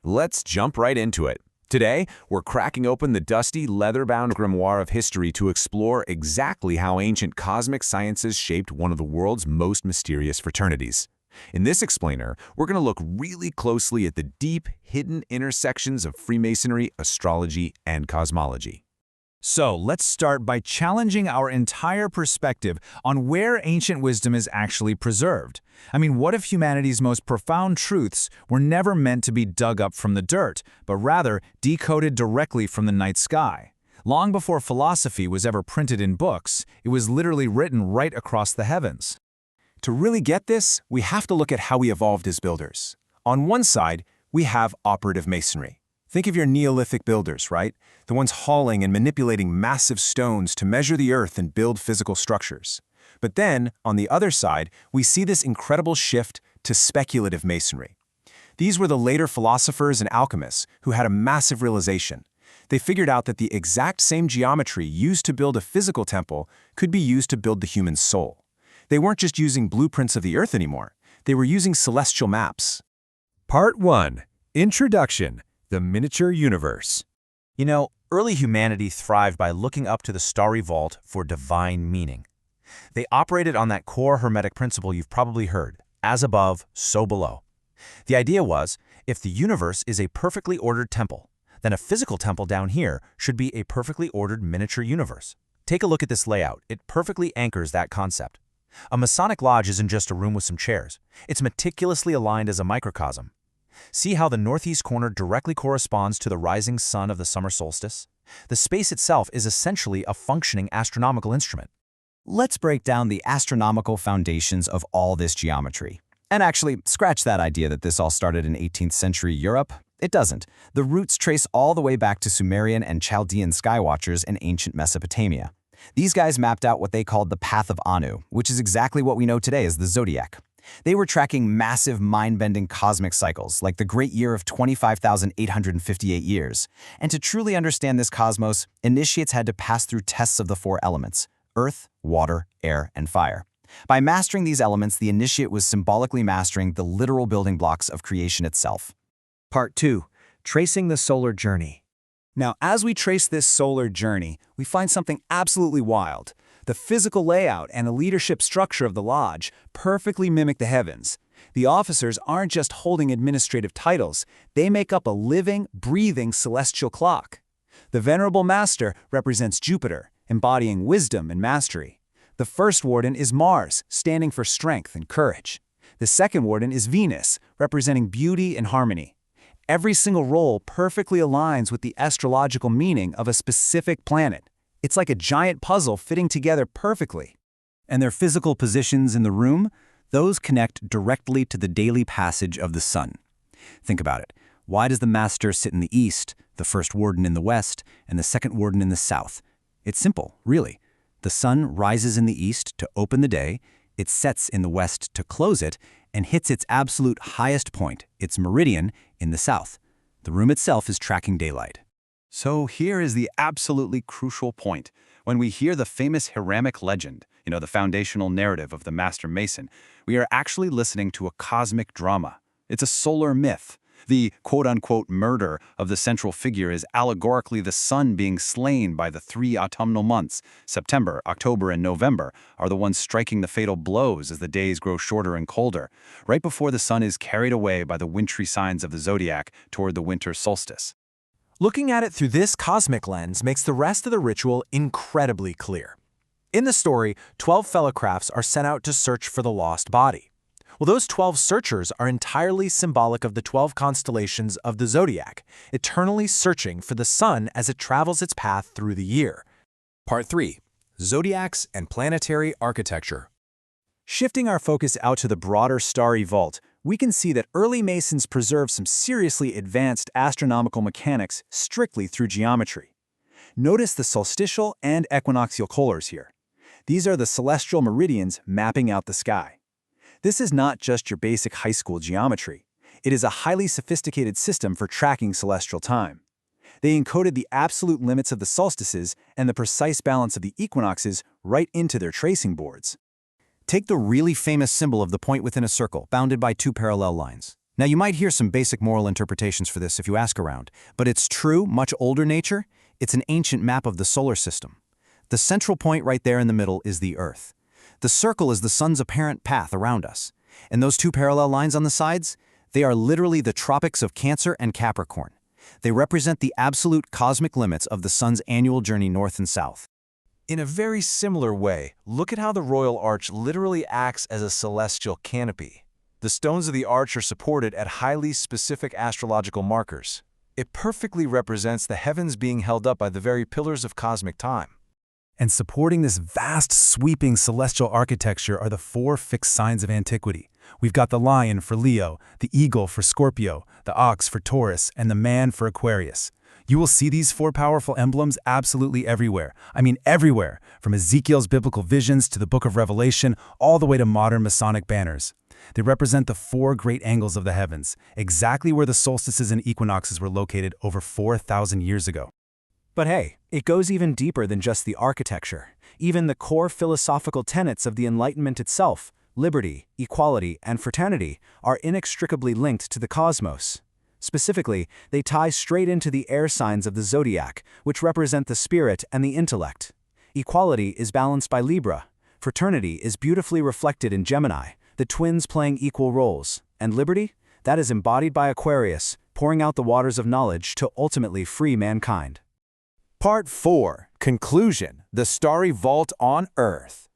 Let's jump right into it. Today, we're cracking open the dusty, leather-bound grimoire of history to explore exactly how ancient cosmic sciences shaped one of the world's most mysterious fraternities. In this explainer, we're going to look really closely at the deep, hidden intersections of Freemasonry, astrology, and cosmology. So let's start by challenging our entire perspective on where ancient wisdom is actually preserved. I mean, what if humanity's most profound truths were never meant to be dug up from the dirt, but rather decoded directly from the night sky? Long before philosophy was ever printed in books, it was literally written right across the heavens. To really get this, we have to look at how we evolved as builders. On one side, we have operative masonry. Think of your Neolithic builders, right? The ones hauling and manipulating massive stones to measure the earth and build physical structures. But then, on the other side, we see this incredible shift to speculative masonry. These were the later philosophers and alchemists who had a massive realization. They figured out that the exact same geometry used to build a physical temple could be used to build the human soul. They weren't just using blueprints of the earth anymore. They were using celestial maps. Part 1. Introduction. The Miniature Universe. You know, early humanity thrived by looking up to the starry vault for divine meaning. They operated on that core hermetic principle you've probably heard, as above, so below. The idea was, if the universe is a perfectly ordered temple, then a physical temple down here should be a perfectly ordered miniature universe. Take a look at this layout. It perfectly anchors that concept. A Masonic lodge isn't just a room with some chairs. It's meticulously aligned as a microcosm. See how the northeast corner directly corresponds to the rising sun of the summer solstice? The space itself is essentially a functioning astronomical instrument. Let's break down the astronomical foundations of all this geometry. And actually, scratch that idea that this all started in 18th century Europe. It doesn't. The roots trace all the way back to Sumerian and Chaldean skywatchers in ancient Mesopotamia. These guys mapped out what they called the Path of Anu, which is exactly what we know today as the Zodiac. They were tracking massive mind-bending cosmic cycles, like the Great Year of 25,858 years. And to truly understand this cosmos, initiates had to pass through tests of the four elements: earth, water, air, and fire. By mastering these elements, the initiate was symbolically mastering the literal building blocks of creation itself. Part 2. Tracing the solar journey. Now, as we trace this solar journey, we find something absolutely wild. The physical layout and the leadership structure of the lodge perfectly mimic the heavens. The officers aren't just holding administrative titles, they make up a living, breathing celestial clock. The Venerable Master represents Jupiter, embodying wisdom and mastery. The First Warden is Mars, standing for strength and courage. The Second Warden is Venus, representing beauty and harmony. Every single role perfectly aligns with the astrological meaning of a specific planet. It's like a giant puzzle fitting together perfectly. And their physical positions in the room, those connect directly to the daily passage of the sun. Think about it. Why does the Master sit in the east, the First Warden in the west, and the Second Warden in the south? It's simple, really. The sun rises in the east to open the day, it sets in the west to close it, and hits its absolute highest point, its meridian, in the south. The room itself is tracking daylight. So here is the absolutely crucial point. When we hear the famous Hiramic legend, the foundational narrative of the Master Mason, we are actually listening to a cosmic drama. It's a solar myth. The quote-unquote murder of the central figure is allegorically the sun being slain by the three autumnal months. September, October, and November are the ones striking the fatal blows as the days grow shorter and colder, right before the sun is carried away by the wintry signs of the Zodiac toward the Winter Solstice. Looking at it through this cosmic lens makes the rest of the ritual incredibly clear. In the story, 12 fellowcrafts are sent out to search for the lost body. Well, those 12 searchers are entirely symbolic of the 12 constellations of the Zodiac, eternally searching for the sun as it travels its path through the year. Part 3. Zodiacs and Planetary Architecture. Shifting our focus out to the broader starry vault, we can see that early Masons preserved some seriously advanced astronomical mechanics strictly through geometry. Notice the solstitial and equinoxial colors here. These are the celestial meridians mapping out the sky. This is not just your basic high school geometry. It is a highly sophisticated system for tracking celestial time. They encoded the absolute limits of the solstices and the precise balance of the equinoxes right into their tracing boards. Take the really famous symbol of the point within a circle, bounded by two parallel lines. Now, you might hear some basic moral interpretations for this if you ask around, but its true, much older nature, it's an ancient map of the solar system. The central point right there in the middle is the Earth. The circle is the sun's apparent path around us. And those two parallel lines on the sides, they are literally the tropics of Cancer and Capricorn. They represent the absolute cosmic limits of the sun's annual journey north and south. In a very similar way, look at how the royal arch literally acts as a celestial canopy. The stones of the arch are supported at highly specific astrological markers. It perfectly represents the heavens being held up by the very pillars of cosmic time. And supporting this vast, sweeping celestial architecture are the 4 fixed signs of antiquity. We've got the lion for Leo, the eagle for Scorpio, the ox for Taurus, and the man for Aquarius. You will see these 4 powerful emblems absolutely everywhere. I mean everywhere, from Ezekiel's biblical visions to the Book of Revelation, all the way to modern Masonic banners. They represent the 4 great angles of the heavens, exactly where the solstices and equinoxes were located over 4,000 years ago. But hey, it goes even deeper than just the architecture. Even the core philosophical tenets of the Enlightenment itself, liberty, equality, and fraternity, are inextricably linked to the cosmos. Specifically, they tie straight into the air signs of the Zodiac, which represent the spirit and the intellect. Equality is balanced by Libra. Fraternity is beautifully reflected in Gemini, the twins playing equal roles. And liberty? That is embodied by Aquarius, pouring out the waters of knowledge to ultimately free mankind. Part 4. Conclusion. The Starry Vault on Earth.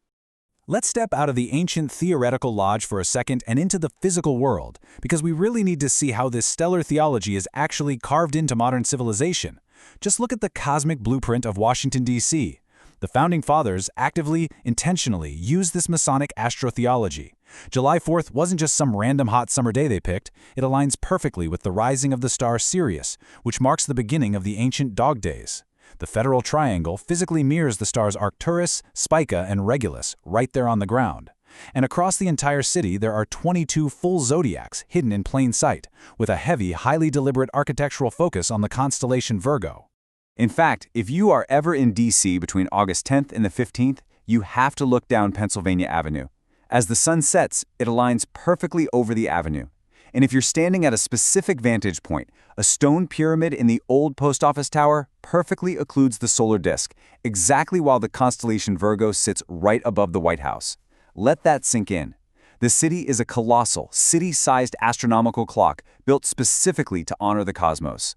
Let's step out of the ancient theoretical lodge for a second and into the physical world, because we really need to see how this stellar theology is actually carved into modern civilization. Just look at the cosmic blueprint of Washington, D.C. The Founding Fathers actively, intentionally used this Masonic astrotheology. July 4th wasn't just some random hot summer day they picked. It aligns perfectly with the rising of the star Sirius, which marks the beginning of the ancient dog days. The Federal Triangle physically mirrors the stars Arcturus, Spica, and Regulus right there on the ground. And across the entire city, there are 22 full zodiacs hidden in plain sight, with a heavy, highly deliberate architectural focus on the constellation Virgo. In fact, if you are ever in D.C. between August 10th and the 15th, you have to look down Pennsylvania Avenue. As the sun sets, it aligns perfectly over the avenue. And if you're standing at a specific vantage point, a stone pyramid in the old post office tower perfectly occludes the solar disk, exactly while the constellation Virgo sits right above the White House. Let that sink in. The city is a colossal, city-sized astronomical clock built specifically to honor the cosmos.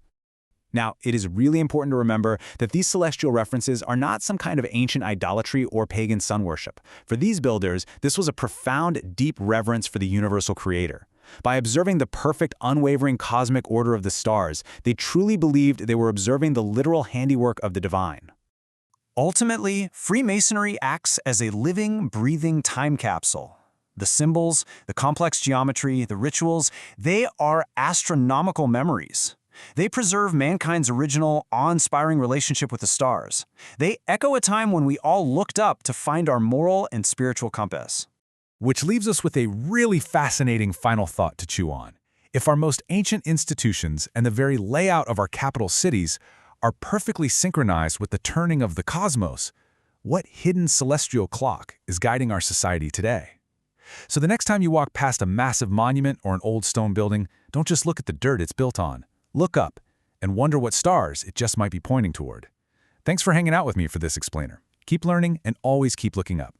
Now, it is really important to remember that these celestial references are not some kind of ancient idolatry or pagan sun worship. For these builders, this was a profound, deep reverence for the universal creator. By observing the perfect, unwavering cosmic order of the stars, they truly believed they were observing the literal handiwork of the divine. Ultimately, Freemasonry acts as a living, breathing time capsule. The symbols, the complex geometry, the rituals, they are astronomical memories. They preserve mankind's original, awe-inspiring relationship with the stars. They echo a time when we all looked up to find our moral and spiritual compass. Which leaves us with a really fascinating final thought to chew on. If our most ancient institutions and the very layout of our capital cities are perfectly synchronized with the turning of the cosmos, what hidden celestial clock is guiding our society today? So the next time you walk past a massive monument or an old stone building, don't just look at the dirt it's built on. Look up and wonder what stars it just might be pointing toward. Thanks for hanging out with me for this explainer. Keep learning and always keep looking up.